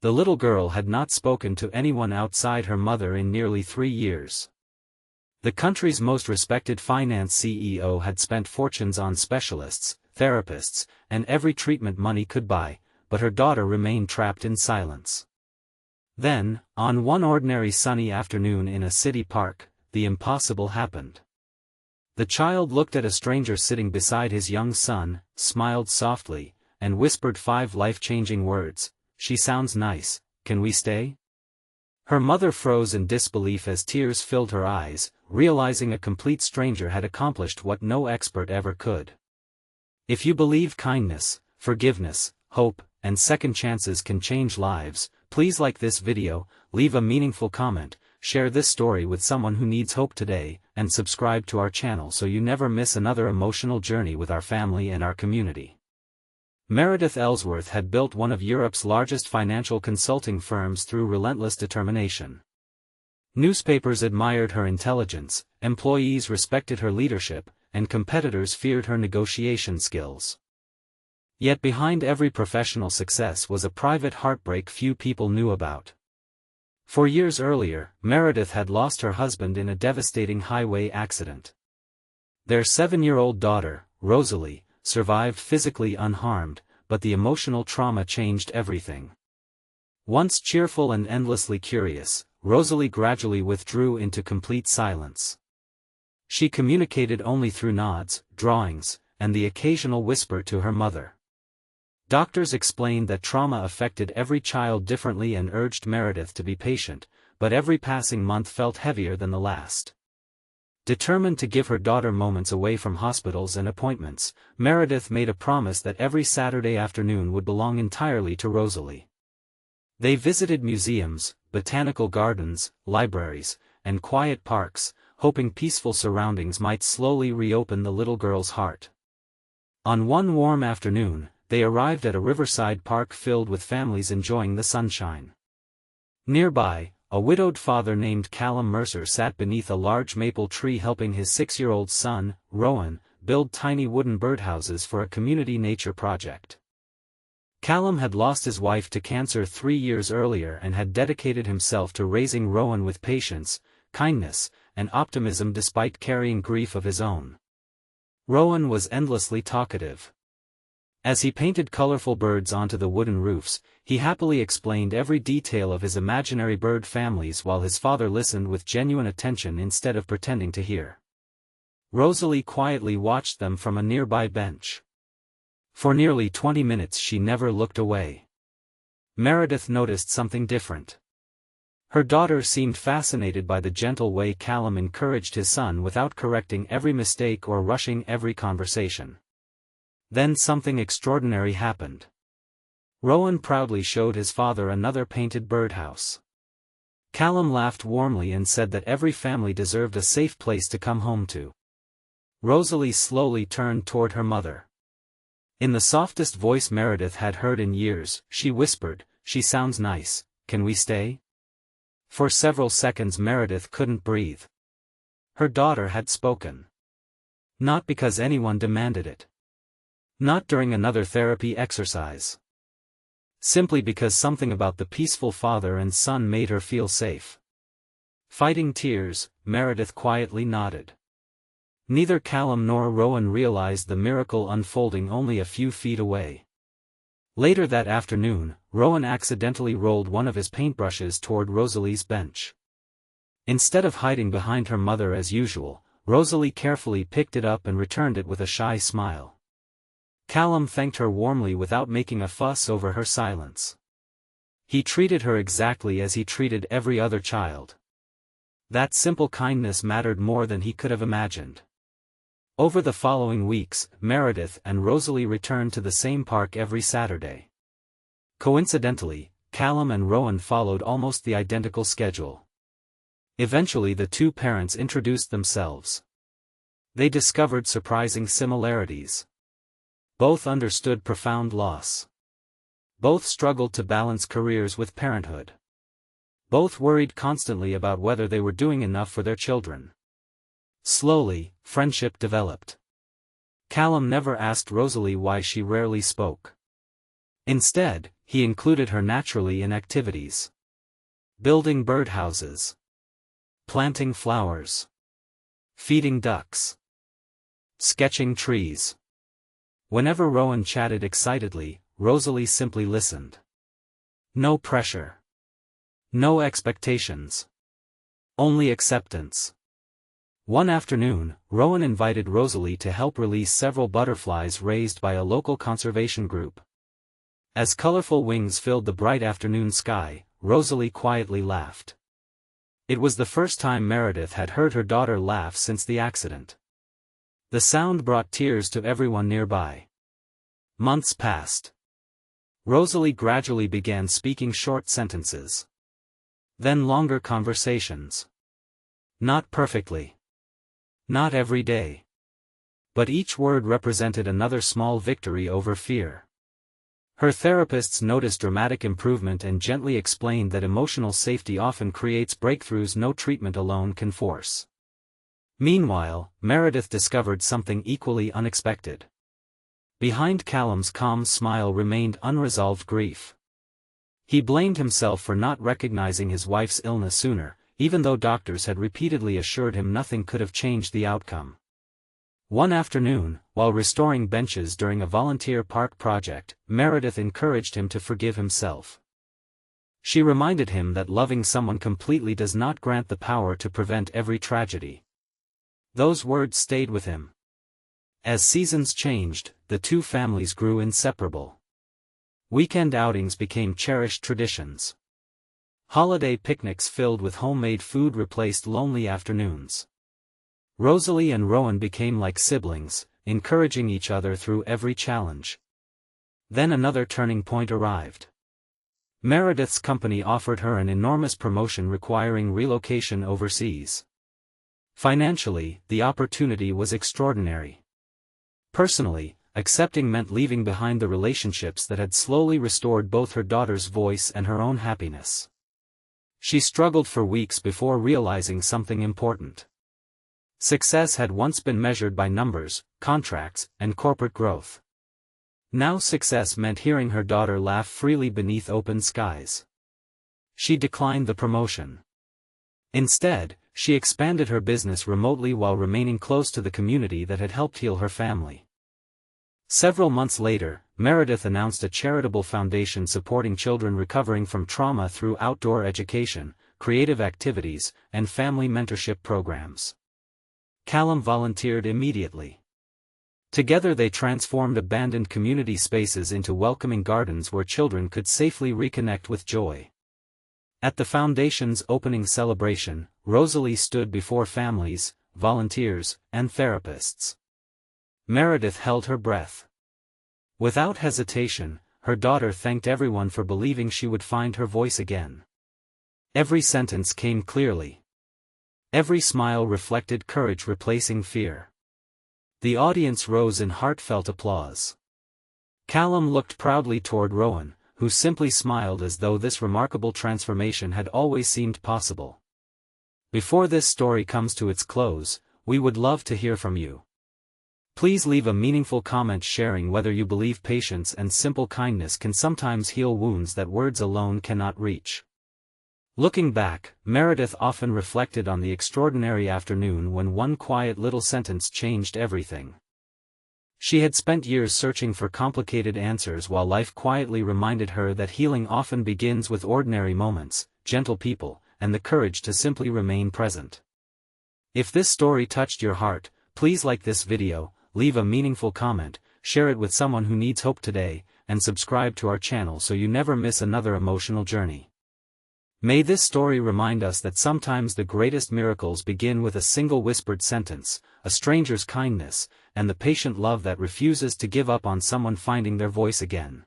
The little girl had not spoken to anyone outside her mother in nearly 3 years. The country's most respected finance CEO had spent fortunes on specialists, therapists, and every treatment money could buy, but her daughter remained trapped in silence. Then, on one ordinary sunny afternoon in a city park, the impossible happened. The child looked at a stranger sitting beside his young son, smiled softly, and whispered 5 life-changing words, "She sounds nice, can we stay?" Her mother froze in disbelief as tears filled her eyes, realizing a complete stranger had accomplished what no expert ever could. If you believe kindness, forgiveness, hope, and second chances can change lives, please like this video, leave a meaningful comment, share this story with someone who needs hope today, and subscribe to our channel so you never miss another emotional journey with our family and our community. Meredith Ellsworth had built one of Europe's largest financial consulting firms through relentless determination. Newspapers admired her intelligence, employees respected her leadership, and competitors feared her negotiation skills. Yet behind every professional success was a private heartbreak few people knew about. 4 years earlier, Meredith had lost her husband in a devastating highway accident. Their 7-year-old daughter, Rosalie, survived physically unharmed, but the emotional trauma changed everything. Once cheerful and endlessly curious, Rosalie gradually withdrew into complete silence. She communicated only through nods, drawings, and the occasional whisper to her mother. Doctors explained that trauma affected every child differently and urged Meredith to be patient, but every passing month felt heavier than the last. Determined to give her daughter moments away from hospitals and appointments, Meredith made a promise that every Saturday afternoon would belong entirely to Rosalie. They visited museums, botanical gardens, libraries, and quiet parks, hoping peaceful surroundings might slowly reopen the little girl's heart. On one warm afternoon, they arrived at a riverside park filled with families enjoying the sunshine. Nearby, a widowed father named Callum Mercer sat beneath a large maple tree helping his 6-year-old son, Rowan, build tiny wooden birdhouses for a community nature project. Callum had lost his wife to cancer 3 years earlier and had dedicated himself to raising Rowan with patience, kindness, and optimism despite carrying grief of his own. Rowan was endlessly talkative. As he painted colorful birds onto the wooden roofs, he happily explained every detail of his imaginary bird families while his father listened with genuine attention instead of pretending to hear. Rosalie quietly watched them from a nearby bench. For nearly 20 minutes she never looked away. Meredith noticed something different. Her daughter seemed fascinated by the gentle way Callum encouraged his son without correcting every mistake or rushing every conversation. Then something extraordinary happened. Rowan proudly showed his father another painted birdhouse. Callum laughed warmly and said that every family deserved a safe place to come home to. Rosalie slowly turned toward her mother. In the softest voice Meredith had heard in years, she whispered, "She sounds nice, can we stay?" For several seconds Meredith couldn't breathe. Her daughter had spoken. Not because anyone demanded it. Not during another therapy exercise. Simply because something about the peaceful father and son made her feel safe. Fighting tears, Meredith quietly nodded. Neither Callum nor Rowan realized the miracle unfolding only a few feet away. Later that afternoon, Rowan accidentally rolled one of his paintbrushes toward Rosalie's bench. Instead of hiding behind her mother as usual, Rosalie carefully picked it up and returned it with a shy smile. Callum thanked her warmly without making a fuss over her silence. He treated her exactly as he treated every other child. That simple kindness mattered more than he could have imagined. Over the following weeks, Meredith and Rosalie returned to the same park every Saturday. Coincidentally, Callum and Rowan followed almost the identical schedule. Eventually the two parents introduced themselves. They discovered surprising similarities. Both understood profound loss. Both struggled to balance careers with parenthood. Both worried constantly about whether they were doing enough for their children. Slowly, friendship developed. Callum never asked Rosalie why she rarely spoke. Instead, he included her naturally in activities. Building birdhouses. Planting flowers. Feeding ducks. Sketching trees. Whenever Rowan chatted excitedly, Rosalie simply listened. No pressure. No expectations. Only acceptance. One afternoon, Rowan invited Rosalie to help release several butterflies raised by a local conservation group. As colorful wings filled the bright afternoon sky, Rosalie quietly laughed. It was the first time Meredith had heard her daughter laugh since the accident. The sound brought tears to everyone nearby. Months passed. Rosalie gradually began speaking short sentences. Then longer conversations. Not perfectly. Not every day. But each word represented another small victory over fear. Her therapists noticed dramatic improvement and gently explained that emotional safety often creates breakthroughs no treatment alone can force. Meanwhile, Meredith discovered something equally unexpected. Behind Callum's calm smile remained unresolved grief. He blamed himself for not recognizing his wife's illness sooner, even though doctors had repeatedly assured him nothing could have changed the outcome. One afternoon, while restoring benches during a volunteer park project, Meredith encouraged him to forgive himself. She reminded him that loving someone completely does not grant the power to prevent every tragedy. Those words stayed with him. As seasons changed, the two families grew inseparable. Weekend outings became cherished traditions. Holiday picnics filled with homemade food replaced lonely afternoons. Rosalie and Rowan became like siblings, encouraging each other through every challenge. Then another turning point arrived. Meredith's company offered her an enormous promotion requiring relocation overseas. Financially, the opportunity was extraordinary. Personally, accepting meant leaving behind the relationships that had slowly restored both her daughter's voice and her own happiness. She struggled for weeks before realizing something important. Success had once been measured by numbers, contracts, and corporate growth. Now success meant hearing her daughter laugh freely beneath open skies. She declined the promotion. Instead, she expanded her business remotely while remaining close to the community that had helped heal her family. Several months later, Meredith announced a charitable foundation supporting children recovering from trauma through outdoor education, creative activities, and family mentorship programs. Callum volunteered immediately. Together they transformed abandoned community spaces into welcoming gardens where children could safely reconnect with joy. At the foundation's opening celebration, Rosalie stood before families, volunteers, and therapists. Meredith held her breath. Without hesitation, her daughter thanked everyone for believing she would find her voice again. Every sentence came clearly. Every smile reflected courage replacing fear. The audience rose in heartfelt applause. Callum looked proudly toward Rowan, who simply smiled as though this remarkable transformation had always seemed possible. Before this story comes to its close, we would love to hear from you. Please leave a meaningful comment sharing whether you believe patience and simple kindness can sometimes heal wounds that words alone cannot reach. Looking back, Meredith often reflected on the extraordinary afternoon when one quiet little sentence changed everything. She had spent years searching for complicated answers while life quietly reminded her that healing often begins with ordinary moments, gentle people, and the courage to simply remain present. If this story touched your heart, please like this video, leave a meaningful comment, share it with someone who needs hope today, and subscribe to our channel so you never miss another emotional journey. May this story remind us that sometimes the greatest miracles begin with a single whispered sentence, a stranger's kindness, and the patient love that refuses to give up on someone finding their voice again.